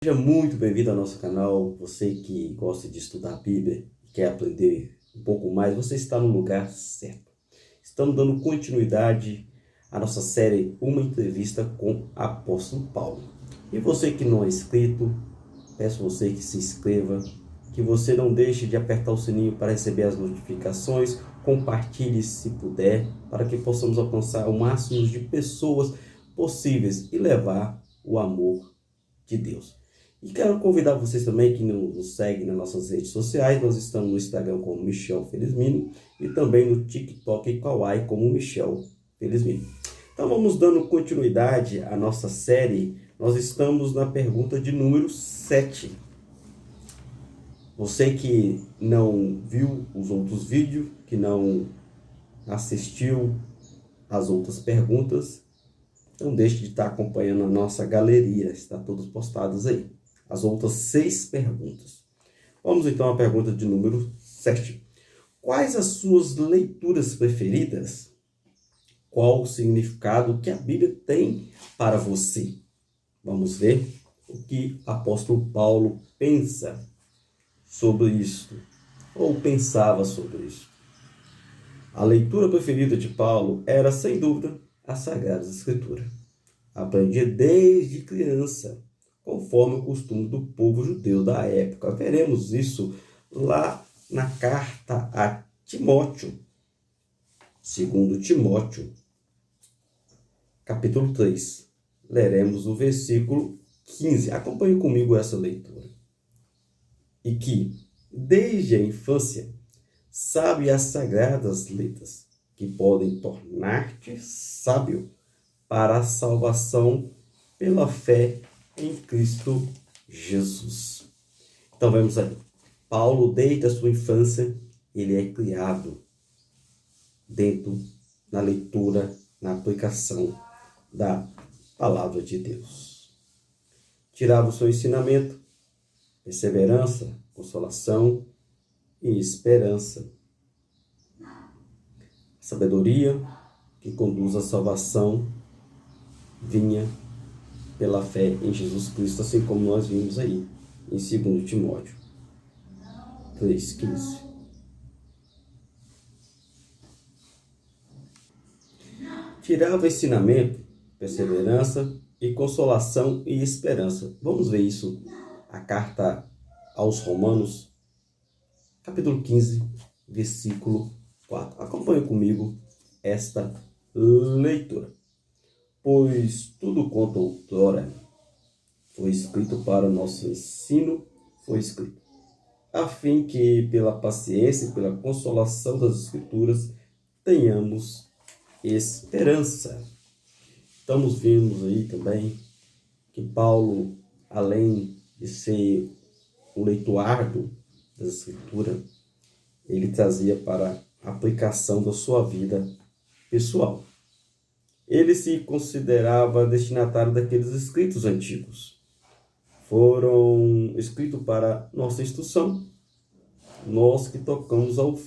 Seja muito bem-vindo ao nosso canal. Você que gosta de estudar a Bíblia e quer aprender um pouco mais, você está no lugar certo. Estamos dando continuidade à nossa série Uma Entrevista com o Apóstolo Paulo. E você que não é inscrito, peço você que se inscreva, que você não deixe de apertar o sininho para receber as notificações, compartilhe se puder, para que possamos alcançar o máximo de pessoas possíveis e levar o amor de Deus. E quero convidar vocês também que nos seguem nas nossas redes sociais. Nós estamos no Instagram como Michel Felizmino e também no TikTok e Kawaii como Michel Felizmino. Então vamos dando continuidade à nossa série. Nós estamos na pergunta de número 7. Você que não viu os outros vídeos, que não assistiu às outras perguntas, não deixe de estar acompanhando a nossa galeria, está todos postados aí. As outras 6 perguntas. Vamos então à pergunta de número 7. Quais as suas leituras preferidas? Qual o significado que a Bíblia tem para você? Vamos ver o que o apóstolo Paulo pensa sobre isto, ou pensava sobre isso. A leitura preferida de Paulo era, sem dúvida, as Sagradas Escrituras. Aprendia desde criança, conforme o costume do povo judeu da época. Veremos isso lá na carta a Timóteo, 2 Timóteo, capítulo 3. Leremos o versículo 15. Acompanhe comigo essa leitura. E que, desde a infância, sabe as sagradas letras, que podem tornar-te sábio para a salvação pela fé em Cristo Jesus. Então vamos aí. Paulo, desde a sua infância, ele é criado dentro da leitura, na aplicação da palavra de Deus. Tirava o seu ensinamento, perseverança, consolação e esperança. Sabedoria que conduz à salvação vinha pela fé em Jesus Cristo, assim como nós vimos aí em 2 Timóteo 3,15. Tirava ensinamento, perseverança e consolação e esperança. Vamos ver isso, a carta aos Romanos, capítulo 15, versículo 4. Acompanhe comigo esta leitura. Pois tudo quanto outrora foi escrito para o nosso ensino, foi escrito, a fim que, pela paciência e pela consolação das Escrituras, tenhamos esperança. Estamos vendo aí também que Paulo, além de ser um leitor árduo das Escrituras, ele trazia para a aplicação da sua vida pessoal. Ele se considerava destinatário daqueles escritos antigos. Foram escritos para nossa instrução, nós que tocamos ao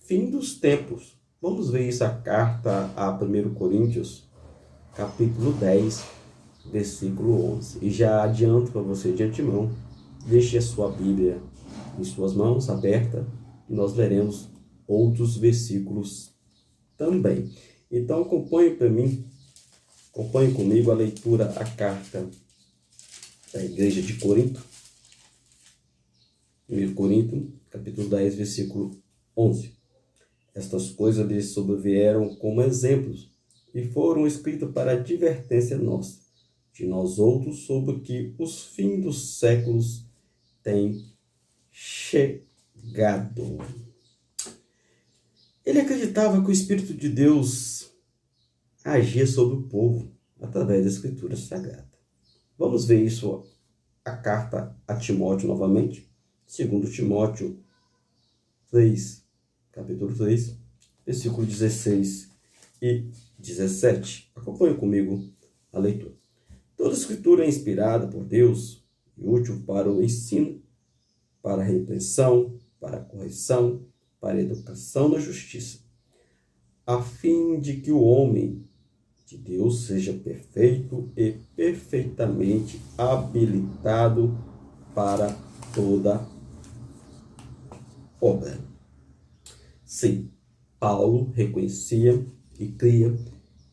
fim dos tempos. Vamos ver isso, a carta a 1 Coríntios, capítulo 10, versículo 11. E já adianto para você de antemão, deixe a sua Bíblia em suas mãos, aberta, e nós veremos outros versículos também. Então acompanhe comigo a leitura, a carta da igreja de Corinto, 1 Coríntios, capítulo 10, versículo 11. Estas coisas lhes sobrevieram como exemplos e foram escritas para advertência nossa, de nós outros, sobre que os fins dos séculos têm chegado. Ele acreditava que o Espírito de Deus agia sobre o povo através da Escritura Sagrada. Vamos ver isso, a carta a Timóteo novamente, 2 Timóteo 3, capítulo 3, versículo 16 e 17. Acompanhe comigo a leitura. Toda a Escritura é inspirada por Deus e útil para o ensino, para a repreensão, para a correção, para a educação na justiça, a fim de que o homem de Deus seja perfeito e perfeitamente habilitado para toda obra. Sim, Paulo reconhecia e cria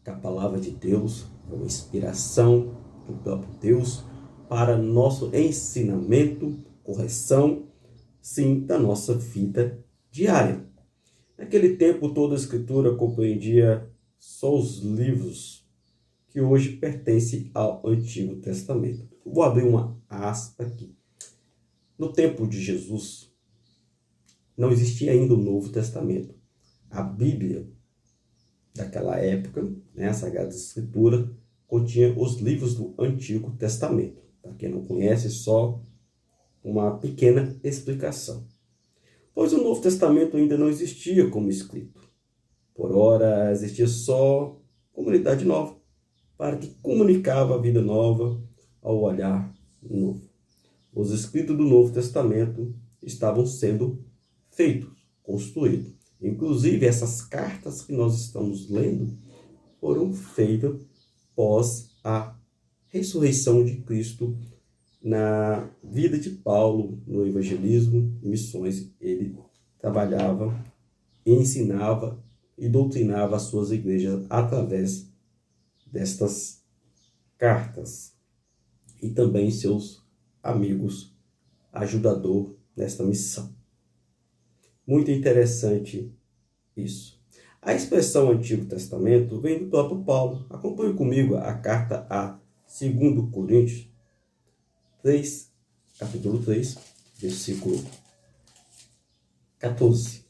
que a palavra de Deus é uma inspiração do próprio Deus para nosso ensinamento, correção, sim, da nossa vida diária. Naquele tempo, toda a Escritura compreendia só os livros que hoje pertencem ao Antigo Testamento. Vou abrir uma aspa aqui. No tempo de Jesus, não existia ainda o Novo Testamento. A Bíblia daquela época, a Sagrada Escritura, continha os livros do Antigo Testamento. Para quem não conhece, só uma pequena explicação. Pois o Novo Testamento ainda não existia como escrito. Por ora, existia só comunidade nova, para que comunicava a vida nova ao olhar novo. Os escritos do Novo Testamento estavam sendo feitos, construídos. Inclusive, essas cartas que nós estamos lendo foram feitas após a ressurreição de Cristo na vida de Paulo, no evangelismo e missões. Ele trabalhava, ensinava e doutrinava as suas igrejas através destas cartas. E também seus amigos ajudador nesta missão. Muito interessante isso. A expressão Antigo Testamento vem do próprio Paulo. Acompanhe comigo a carta a 2 Coríntios 3, capítulo 3, versículo 14.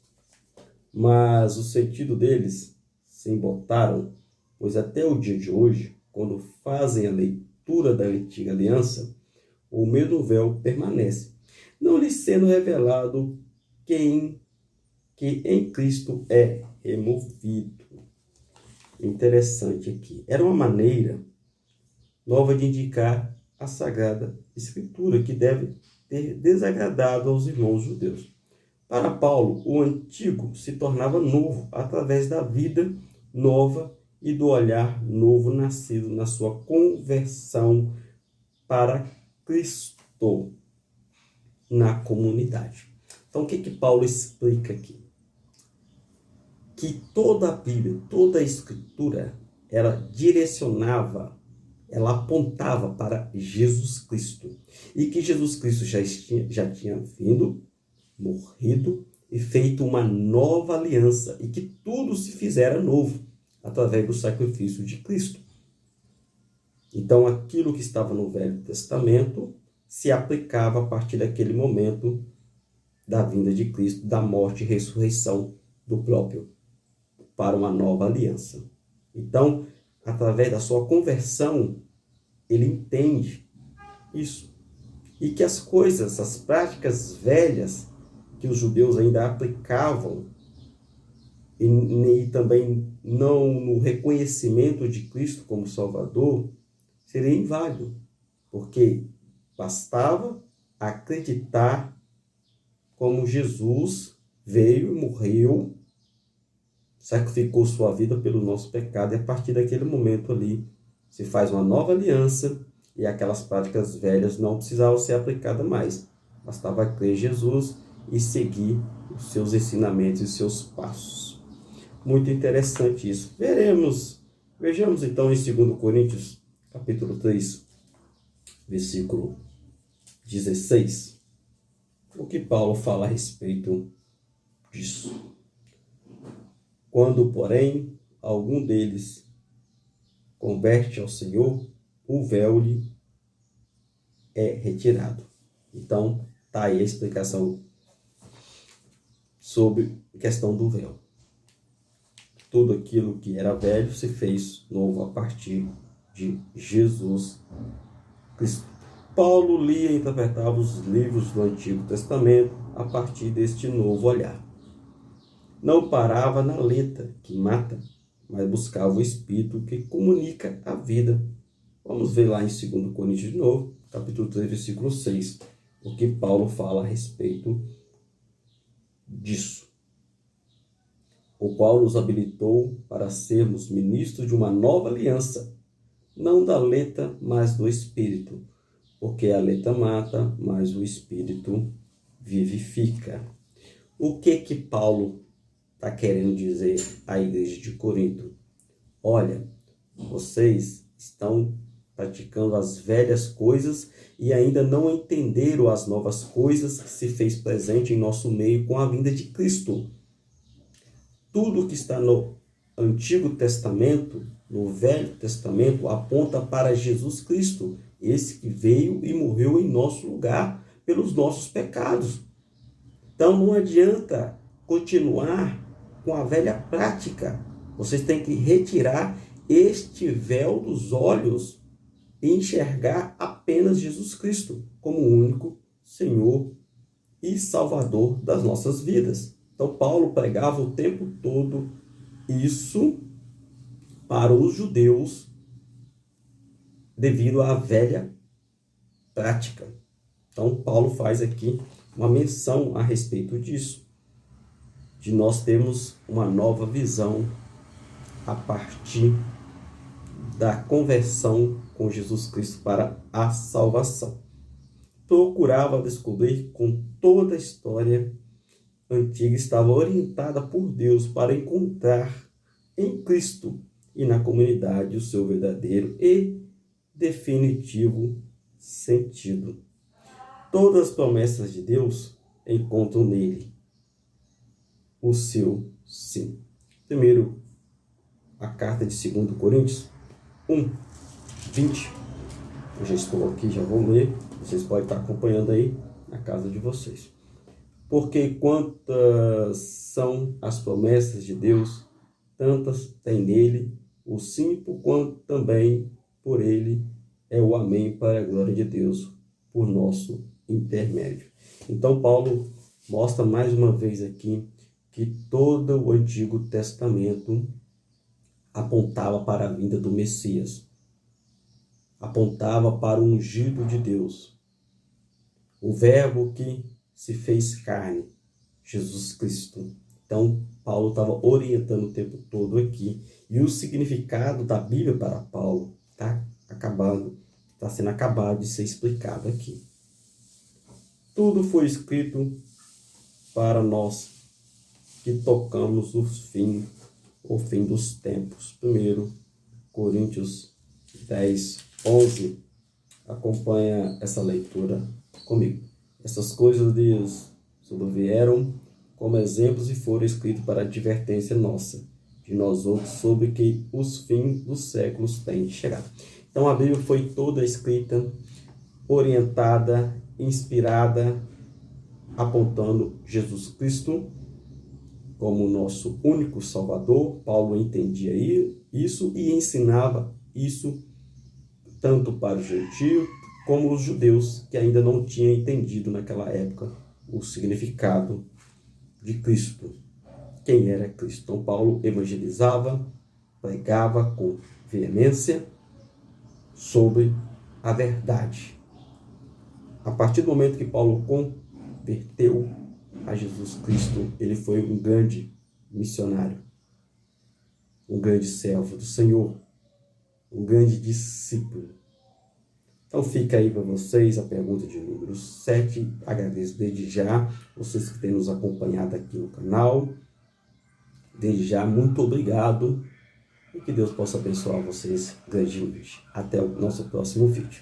Mas o sentido deles se embotaram, pois até o dia de hoje, quando fazem a leitura da antiga aliança, o mesmo véu permanece, não lhes sendo revelado que em Cristo é removido. Interessante aqui. Era uma maneira nova de indicar a Sagrada Escritura, que deve ter desagradado aos irmãos judeus. Para Paulo, o antigo se tornava novo através da vida nova e do olhar novo nascido na sua conversão para Cristo na comunidade. Então, o que Paulo explica aqui? Que toda a Bíblia, toda a Escritura, ela direcionava, ela apontava para Jesus Cristo. E que Jesus Cristo já tinha vindo, morrido e feito uma nova aliança. E que tudo se fizera novo através do sacrifício de Cristo. Então, aquilo que estava no Velho Testamento se aplicava a partir daquele momento da vinda de Cristo, da morte e ressurreição do próprio, para uma nova aliança. Então, através da sua conversão, ele entende isso. E que as coisas, as práticas velhas que os judeus ainda aplicavam, e também não no reconhecimento de Cristo como Salvador, seria inválido, porque bastava acreditar como Jesus veio e morreu, sacrificou sua vida pelo nosso pecado, e a partir daquele momento ali se faz uma nova aliança e aquelas práticas velhas não precisavam ser aplicadas mais. Bastava crer em Jesus e seguir os seus ensinamentos e seus passos. Muito interessante isso. Vejamos então em 2 Coríntios, capítulo 3, versículo 16, o que Paulo fala a respeito disso. Quando, porém, algum deles converte ao Senhor, o véu lhe é retirado. Então, está aí a explicação sobre a questão do véu. Tudo aquilo que era velho se fez novo a partir de Jesus Cristo. Paulo lia e interpretava os livros do Antigo Testamento a partir deste novo olhar. Não parava na letra que mata, mas buscava o Espírito que comunica a vida. Vamos ver lá em 2 Coríntios de novo, capítulo 3, versículo 6, o que Paulo fala a respeito disso. o qual nos habilitou para sermos ministros de uma nova aliança, não da letra, mas do Espírito, porque a letra mata, mas o Espírito vivifica. O que Paulo está querendo dizer à igreja de Corinto? Olha, vocês estão praticando as velhas coisas e ainda não entenderam as novas coisas que se fez presente em nosso meio com a vinda de Cristo. Tudo que está no Antigo Testamento, no Velho Testamento, aponta para Jesus Cristo, esse que veio e morreu em nosso lugar pelos nossos pecados. Então não adianta continuar com a velha prática. Vocês têm que retirar este véu dos olhos e enxergar apenas Jesus Cristo como o único Senhor e Salvador das nossas vidas. Então Paulo pregava o tempo todo isso para os judeus devido à velha prática. Então Paulo faz aqui uma menção a respeito disso, de nós termos uma nova visão a partir da conversão com Jesus Cristo para a salvação. Procurava descobrir com toda a história antiga, estava orientada por Deus para encontrar em Cristo e na comunidade o seu verdadeiro e definitivo sentido. Todas as promessas de Deus encontram nele o seu sim. Primeiro, a carta de 2 Coríntios 1, 20. Eu já estou aqui, já vou ler. Vocês podem estar acompanhando aí na casa de vocês. Porque quantas são as promessas de Deus, tantas tem nele o sim, por quanto também por ele é o amém para a glória de Deus, por nosso intermédio. Então Paulo mostra mais uma vez aqui que todo o Antigo Testamento apontava para a vinda do Messias, apontava para o ungido de Deus, o verbo que se fez carne, Jesus Cristo. Então Paulo estava orientando o tempo todo aqui, e o significado da Bíblia para Paulo está sendo acabado de ser explicado aqui. Tudo foi escrito para nós que tocamos o fim dos tempos. 1 Coríntios 10, 11. Acompanha essa leitura comigo. Essas coisas de Deus sobrevieram como exemplos e foram escritos para advertência nossa, de nós outros, sobre que os fins dos séculos têm chegado. Então a Bíblia foi toda escrita, orientada, inspirada, apontando Jesus Cristo como nosso único Salvador. Paulo entendia isso e ensinava isso tanto para os gentios como os judeus, que ainda não tinham entendido naquela época o significado de Cristo, quem era Cristo. Então Paulo evangelizava, pregava com veemência sobre a verdade. A partir do momento que Paulo converteu a Jesus Cristo, ele foi um grande missionário, um grande servo do Senhor, um grande discípulo. Então fica aí para vocês a pergunta de número 7. Agradeço desde já vocês que têm nos acompanhado aqui no canal. Desde já, muito obrigado e que Deus possa abençoar vocês grandemente. Até o nosso próximo vídeo.